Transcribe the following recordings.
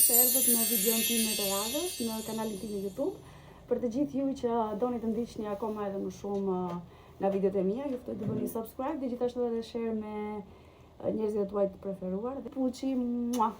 se erdhët në videon tim të radhës në kanalin tim në YouTube. Për të gjithë ju që doni të ndiqni akoma edhe më shumë nga videot e mia, ju ftoj të bëni subscribe dhe gjithashtu edhe share me njerëzit tuaj të preferuar. Dhe puçi, mua.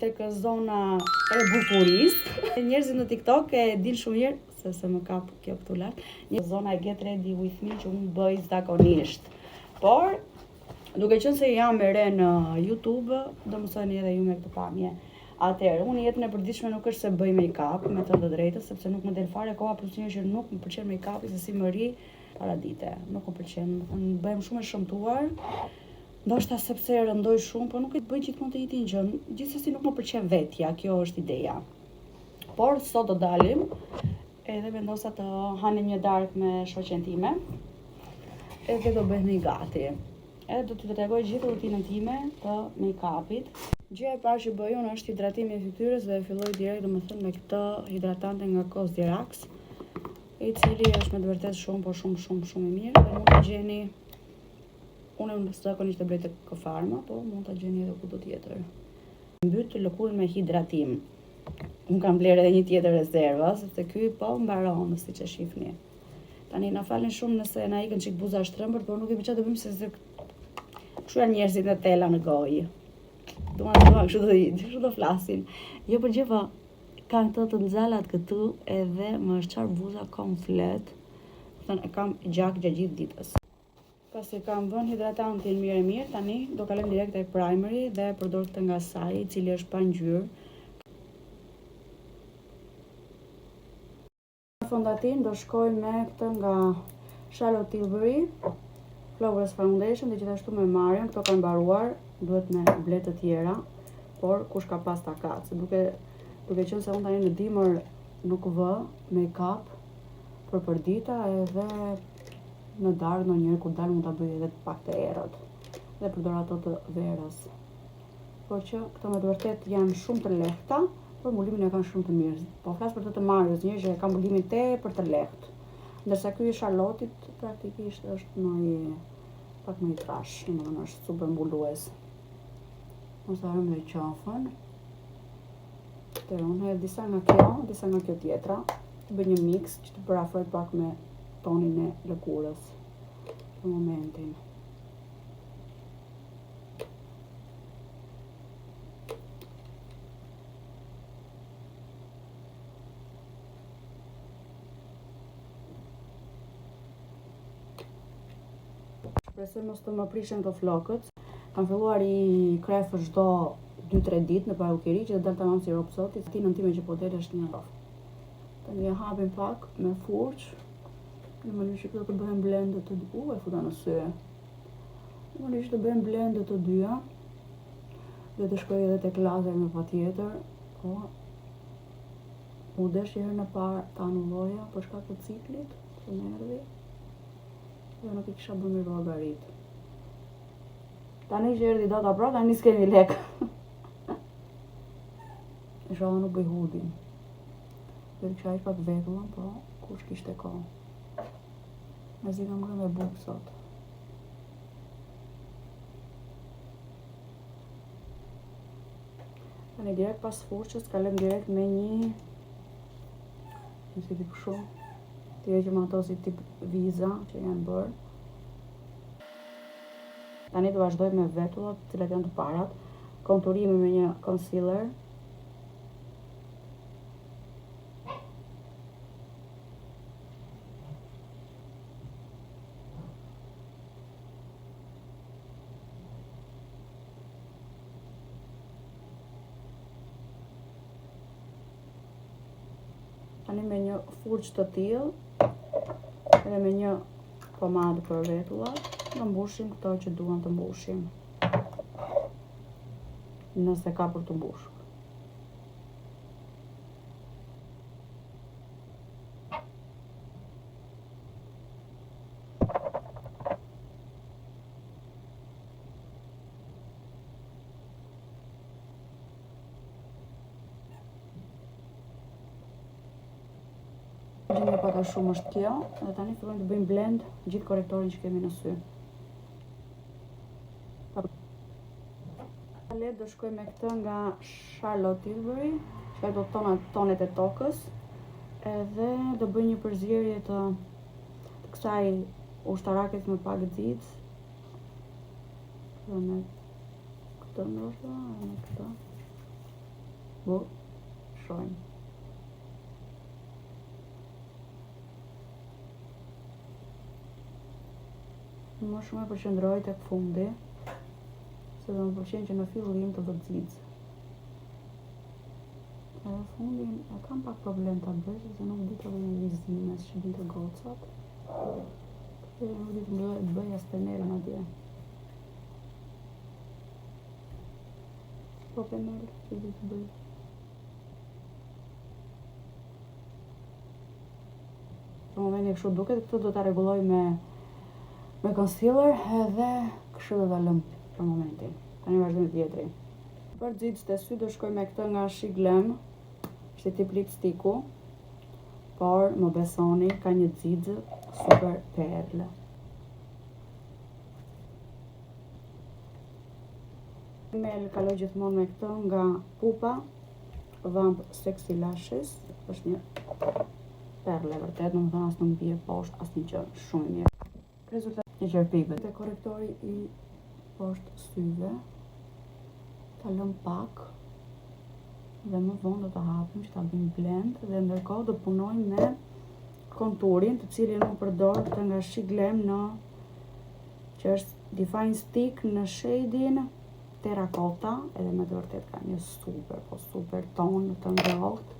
Tek zona e bukurisë. Njerëzit në TikTok e din shumë mirë se më kap kjo këtu lart. Një zona e get ready with me që unë bëj zakonisht. Por duke qenë se jam e re në YouTube, do mësoni edhe ju me këtë pamje. Atëherë, unë jetën e përditshme nuk është se bëj make-up, me të drejtën, sepse nuk më del fare koha, plus që nuk më pëlqen make-upi se si më ri paradite. Nuk më pëlqen, më bëhem shumë e shëmtuar. Ndoshta sepse rëndoj shumë, por nuk e bëj gjithmonë të njëjtin gjë. Gjithsesi nuk më pëlqen vetja, kjo është ideja. Por sot do dalim, edhe vendosa të hanim një darkë me shoqen time, edhe do bëhemi gati. Edhe do t'ju tregoj gjithë rutinën time të make-upit. Gjëja e parë që bëj unë është hidratimi i fytyrës dhe filloj direkt domethënë me këtë hidratante nga Cosrx, i cili është me të vërtetë shumë, por shumë i mirë dhe mund ta gjeni. Unë zakonisht e bëj tek Kofarma, po mund ta gjeni edhe kudo tjetër. Mbyt lëkurën me hidratim. Unë kam bler edhe një tjetër rezerva, sepse ky po mbaron, siç e shihni. Tani na falin shumë nëse na ikën çik buza shtrëmbër, por nuk e di çfarë do bëjmë se kështu janë njerëzit me tela në gojë. Duan kështu do flasin. Jo për gjë, po kanë këto të nxalat këtu edhe më është çar buza komplet. Thënë e kam gjak gjatë gjithë ditës. Pasi kam vënë hidratantin mirë, tani do kalojmë direkt tek primeri dhe përdor këtë nga Sari, i cili është pa ngjyrë. Fondatin do shkoj me këtë nga Charlotte Tilbury, Flawless Foundation, dhe gjithashtu me Marion, këto kanë mbaruar, duhet me ble të tjera, por kush ka pas ta ka, se duke qenë se unë tani në dimër nuk vë make-up për përdita edhe në darkë ndonjëherë kur dal mund ta bëj edhe pak të errët dhe përdor ato të verës. Por që këto me të vërtetë janë shumë të lehta, por mbulimin e kanë shumë të mirë. Po flas për të Marios, një që ka mbulimin tepër të lehtë. Ndërsa ky i Charlottit praktikisht është pak më i trash, domethënë është super mbulues. Mos harrojmë me qafën. Unë hedh disa nga kjo tjetra, të bëj një mix që të parafroj pak me tonin e lëkurës për momentin. Shpresoj mos të më prishin këto flokët. Kam filluar i krefë çdo 2-3 ditë në parukeri që të dalë tamam si rob zoti, ti nëntime që po del është një rof. Tani e hapim pak me furç, në mënyrë që këto të bëhen blendë të dy, e futa në sy. Në mënyrë që të bëhen blendë të dyja, dhe të shkoj edhe tek lazeri me patjetër, po u desh që herë në parë ta anulloja për shkak të ciklit të nervi, dhe nuk I kisha bërë mirë llogarit. Tani që erdhi data pra, tani s'kemi lek. Inshallah nuk bëj hudin. Dhe kisha ish pak vetullën, po kush kishte kohë. Mezi kam ngrënë me bukë sot. Tani direkt pas furçës kalojm direkt me një si tip kështu. Ti heqim ato si tip viza që janë bërë. Tani do vazhdoj me vetullat, të cilat janë të parat. Konturimi me një concealer. Tani me një furçë të tillë edhe me një pomadë për vetullat, do mbushim këto që duam të mbushim. Nëse ka për të mbushur. Gjendja pak a shumë është kjo, dhe tani fillojmë të bëjmë blend gjithë korrektorin që kemi në sy. Le do shkoj me këtë nga Charlotte Tilbury, që do tonet e tokës, edhe do bëj një përzierje të kësaj ushtarakes me pak xixë. Dhe me këtë ndoshta, me këtë. Bu, shojmë. Më shumë e përqendroj tek fundi, se do më pëlqen që në fillim të xixë. Edhe fundin e kam pak problem ta bëj, se nuk di të bëj një vizime, që di të gocat. Dhe nuk di të bëj as penelin atje. Po penel, që di të bëj. Për momentin kështu duket, këtë do ta rregulloj me concealer edhe kështu do ta lëm për momentin. Tani vazhdojmë me tjetrin. Për xixët e sy do shkoj me këtë nga She Glam, është tip lipstiku, por më besoni ka një xixë super perle. Me kaloj gjithmonë me këtë nga Pupa Vamp Sexy Lashes, është një perle vërtet, domethënë as nuk bie poshtë asnjë gjë, shumë i mirë. Rezultat një qerpikëve. Te korrektori I poshtë syve, ta lëm pak dhe më vonë do ta hapim që ta bëjmë blend dhe ndërkohë do punojmë me konturin, të cilin unë përdor këtë nga She Glam që është Define Stick në shadin Terracotta, edhe me të vërtet ka një super ton të ngrohtë.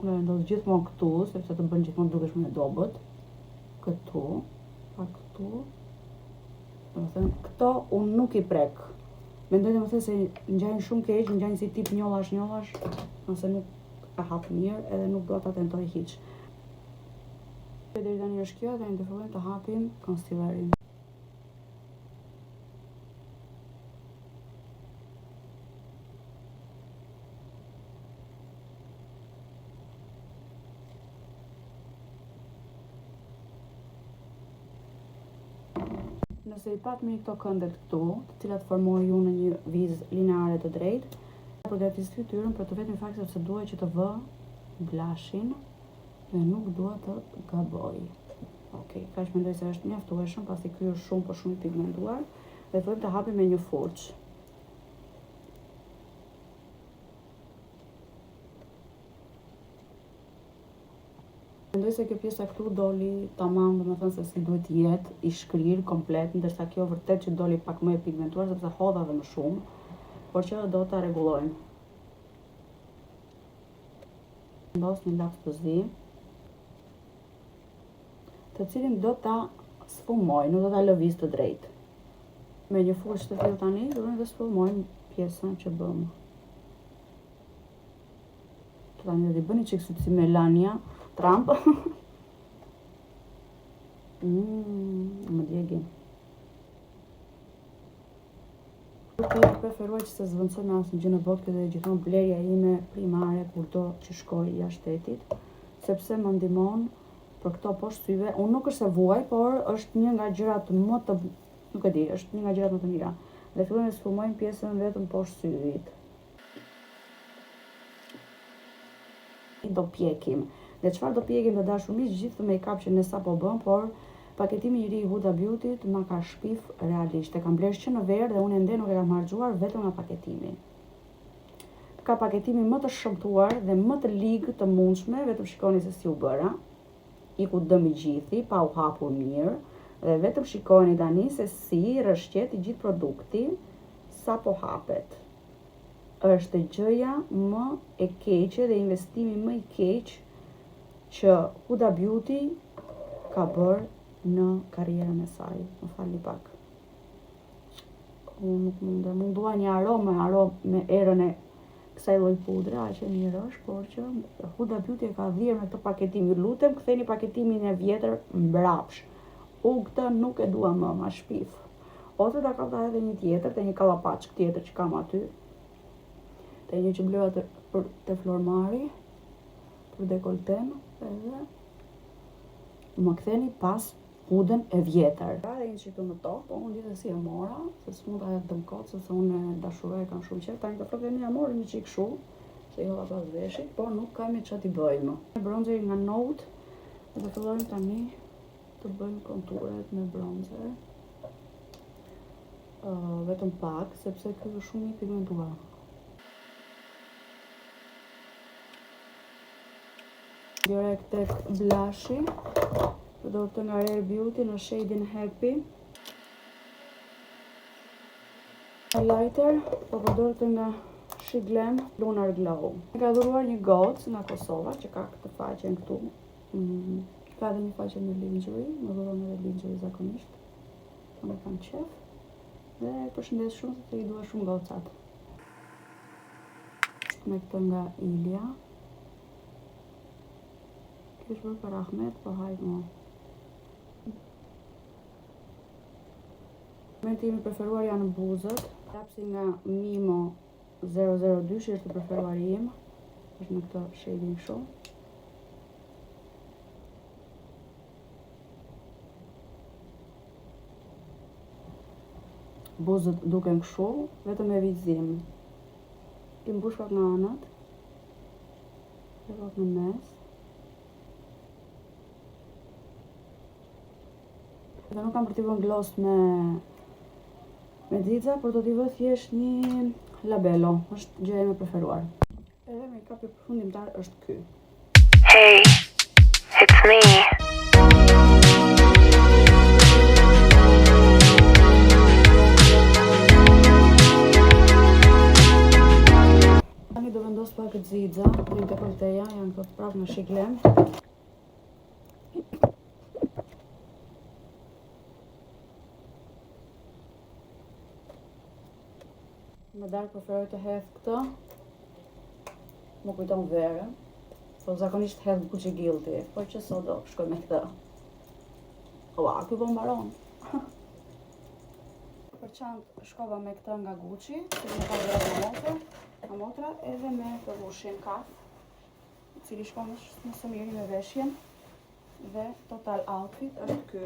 Unë e vendos gjithmonë këtu, sepse të bën gjithmonë dukesh më e dobët. Këtu, pa këtu. Domethënë këto unë nuk I prek. Mendoj domethënë se ngjajnë shumë keq, ngjajnë si tip njollash, ose nuk ka hap mirë, edhe nuk do ta tentoj hiç. Deri tani është kjo, tani do fillojmë të hapim concealerin. Nëse I pat mirë këto këndet këtu, të cilat formoj unë në një vizë lineare të drejtë, përgatis fytyrën për të vetëm fakti se dua që të vë blushin dhe nuk dua të gaboj. Okej, kaq mendoj se është mjaftueshëm, pasi ky është shumë shumë I pigmentuar, dhe fillojmë të hapim me një furçë. Mendoj se kjo pjesa këtu doli tamam, domethënë se si duhet jetë I shkrir komplet, ndërsa kjo vërtet që doli pak më e pigmentuar sepse hodha dhe më shumë. por që do ta rregullojmë. Vendos një laks të zi, të cilin do ta sfumoj, nuk do ta lëviz të drejtë. Me një furçë të tillë tani, do të sfumojmë pjesën që bëmë. Tani do t'i bëni çik si Melania Trump. Më djegin. Nuk preferoj që se zvëndësoj me asë në gjë në botë, këtë dhe gjithon blerja ime primare kur do që shkoj jashtë shtetit, sepse më ndihmon për këto poshtë syve. Unë nuk është se vuaj, por është një nga gjërat më të, nuk e di, është një nga gjërat më të mira. Dhe fillojmë të sfumojmë pjesën vetëm poshtë syvit. Do pjekim. Dhe çfarë do pjekim të dashur miq, gjithë make-up që ne sapo bëm, por paketimi i ri i Huda Beauty ma ka shpif realisht. E kam blerë që në verë dhe unë ende nuk e kam harxuar vetëm nga paketimi. Ka paketimi më të shëmtuar dhe më të ligë të mundshme, vetëm shikoni se si u bëra. Iku dëm i gjithi, pa u hapur mirë, dhe vetëm shikoni tani se si rrëshqet i gjithë produkti sa po hapet. Është gjëja më e keqe dhe investimi më i keq që Huda Beauty ka bërë në karrierën e saj. Më falni pak. Unë nuk mundua një aromë me erën e kësaj lloj pudre, aq e mirë është, por që Huda Beauty e ka dhirë me këtë paketim. Ju lutem, ktheni paketimin e vjetër mbrapsh. U këtë nuk e dua më, ma shpif. Ose ta kapta edhe një tjetër, te një kallapaçk tjetër që kam aty. Te një që bleva te Flormari, për dekolten, edhe më ktheni pas hudën e vjetër. Ka dhe një që këtu në tokë, po unë gjithë si e mora, se s'mund ta jetë dëmkot, sepse unë e dashuroj, kam shumë qef. Tani të flokë e morë një qik shu, se jo pas veshit, por nuk kemi që t'i bëjmë. Bronzeri nga Note, dhe të fillojmë tani të bëjmë konturet me bronzer. Vetëm pak, sepse kjo është shumë i pigmentuar. Direkt tek blushi, përdor të nga Rare Beauty në shade-in Happy. Highlighter, po përdor të nga She Glam Lunar Glow. Ka dhuruar një gocë nga Kosova, që ka këtë faqen këtu. Ka dhe një faqen në lingerie, më dhuron edhe lingerie zakonisht. Unë kam qef. Dhe përshëndes shumë, se i dua shumë gocat. Me këtë nga Ilia. Është bërë për Ahmet, po hajtë mo. Pigmenti imi preferuar janë buzët. Lapsi nga Mimo 002, që është të preferuar im. është në këtë shading shumë. Buzët duken kështu, vetëm me vizim. I mbush pak nga anët. Dhe pak në mes. Dhe nuk kam për t'i vën gloss me xixa, por do t'i vë thjesht një labello. Është gjëja ime preferuar. Edhe make-upi përfundimtar është ky. Hey, it's me. Tani do vendos pak xixa, dhe dekolteja janë këto prapë në She Glam. Më darkë preferoj të hedh këtë. Më kujton verën. Po zakonisht hedh Gucci Guilty, po që sot do shkoj me këtë. Ua, ky po mbaron. Për çantë shkova me këtë nga Gucci, që më ka dhënë motra, edhe me përvushin kaf, i cili shkon në së miri me veshjen, dhe total outfit është ky.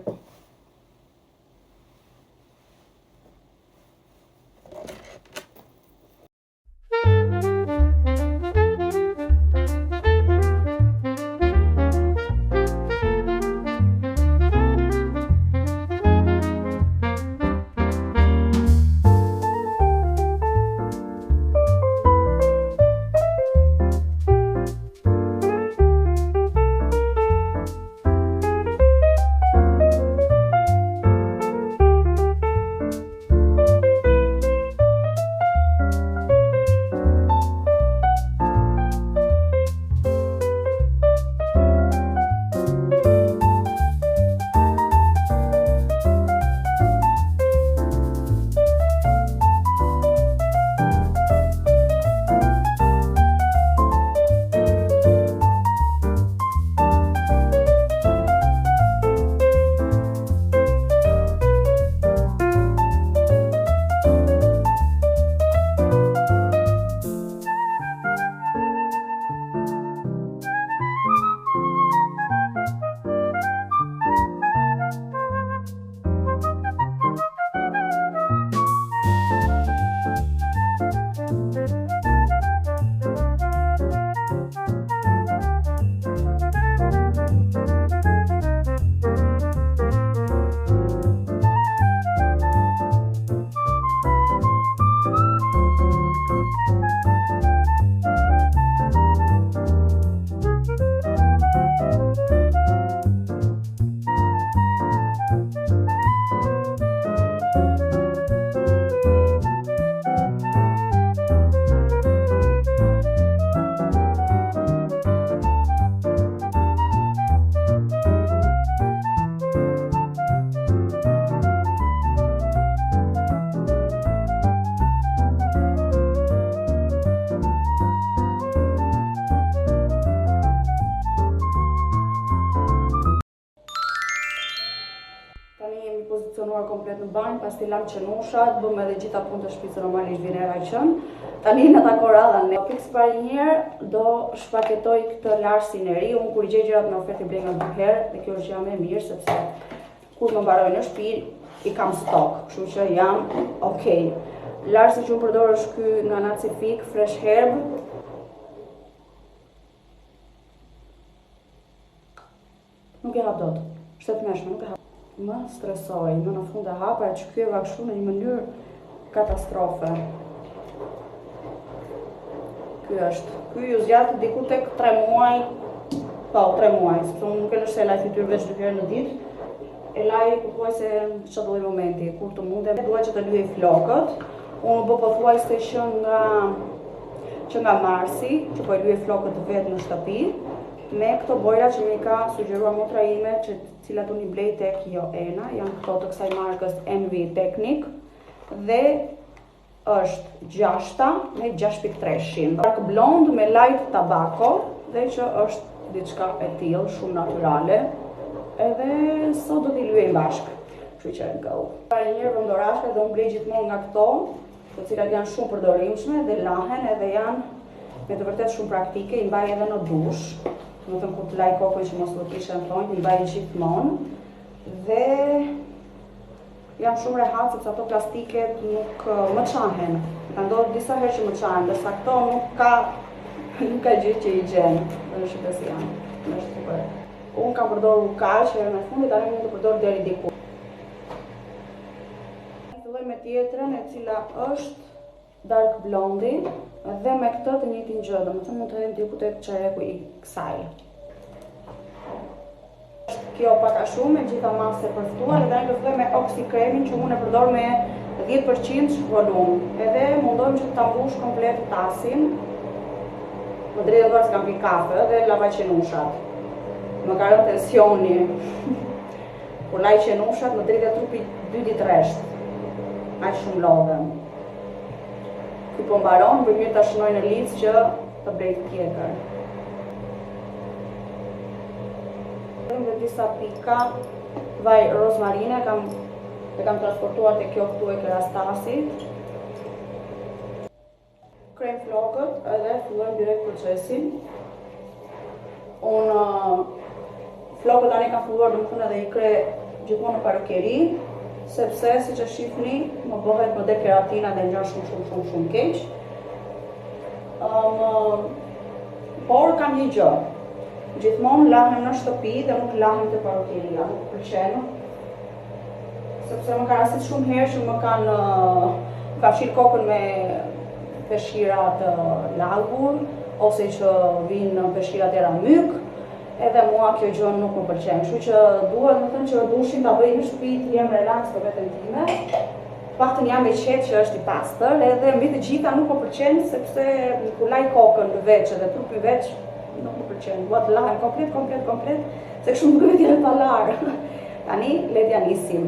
në banjë, pas t'i lam qenushat, bëm edhe gjitha punë të shtëpisë normalisht vjen era qen. Tani në ta koradha ne. Fiks para një herë do shpaketoj këtë larsin e ri. Unë kur gjej gjërat në ofertë i blej nga dy herë, dhe kjo është gjë më e mirë sepse kur më mbaroj në shtëpi i kam stok, kështu që jam okay. Larsi që unë përdor është ky nga Nacifik Fresh Herb. Nuk e hap dot. Shtet meshme, nuk e hap. Më stresoj, më në fund e hapa e çkyeva kështu në një mënyrë katastrofe. Ky është. Ky ju zgjat diku tek 3 muaj. Po, 3 muaj, sepse unë nuk e lësh se laj fytyrë veç 2 herë në ditë. E laj pothuajse çdo lloj momenti, kur të mundem, dua që të lyej flokët. Unë bë pothuajse që nga marsi, që po e lyej flokët vetë në shtëpi, me këto bojra që mi ka sugjeruar motra ime, cilat unë i blej tek Joena, janë këto të kësaj markës Envy Technique, dhe është 6-ta me 6.3. Dark blond me light tabako, dhe që është diçka e tillë, shumë natyrale, edhe sot do t'i lyejmë bashkë. Kështu që go. Para një herë vëndorashka dhe unë blej gjithmonë nga këto, të cilat janë shumë përdorimshme dhe lahen edhe janë me të vërtet shumë praktike, i mbaj edhe në dush. Do të thënë kur të laj kokën që mos lëkishe në thonjë, i mbaj gjithmonë. Dhe janë shumë rehat sepse ato plastiket nuk më qahen. Ka ndodhur disa herë që më qahen, ndërsa këto nuk ka gjë që i gjen. Dhe shqipë si janë. Është super. Unë kam përdorur kaq herën e fundit, tani mund të përdor deri diku. Filloj me tjetrën e cila është dark blondi dhe me këtë të njëjtin gjë, domethënë mund të hedhim diku tek çereku i kësaj. Kjo pak a shumë me gjitha masë e përftuar dhe tani do filloj me oxy kremin që unë e përdor me 10% volum. Edhe mundojmë që ta mbush komplet tasin. Më drejtë dorë s'kam pi kafe dhe lava qenushat. Më ka rënë tensioni. Kur laj qenushat, më drejtë trupi 2 ditë rresht. Aq shumë lodhem. Ky po mbaron, për mirë ta shënoj në lic që të bëj tjetër. Dhe disa pika vaj rozmarine, e kam transportuar te kjo këtu e kerastasit. Krem flokët edhe fillojmë direkt procesin. Unë flokët tani kam filluar domethënë edhe i kre gjithmonë në parukeri, sepse siç e shihni, më bëhet më del keratina dhe ngjan shumë keq. Por kam një gjë. Gjithmonë lahem në shtëpi dhe nuk lahem te parukeria, nuk pëlqen. Sepse më ka rasit shumë herë që më kanë fshirë kokën me peshqira të lagur, ose që vinë peshqira dera myk, edhe mua kjo gjë nuk më pëlqen. Kështu që dua domethënë që dushin ta bëj në shtëpi, të jem relaks për veten time. Paktën jam e qetë që është i pastër, edhe mbi të gjitha nuk më pëlqen sepse kur laj kokën veç edhe trupi veç nuk më pëlqen. Dua të lahem komplet, se kështu nuk vetë jam pa lar. Tani le t'ja nisim.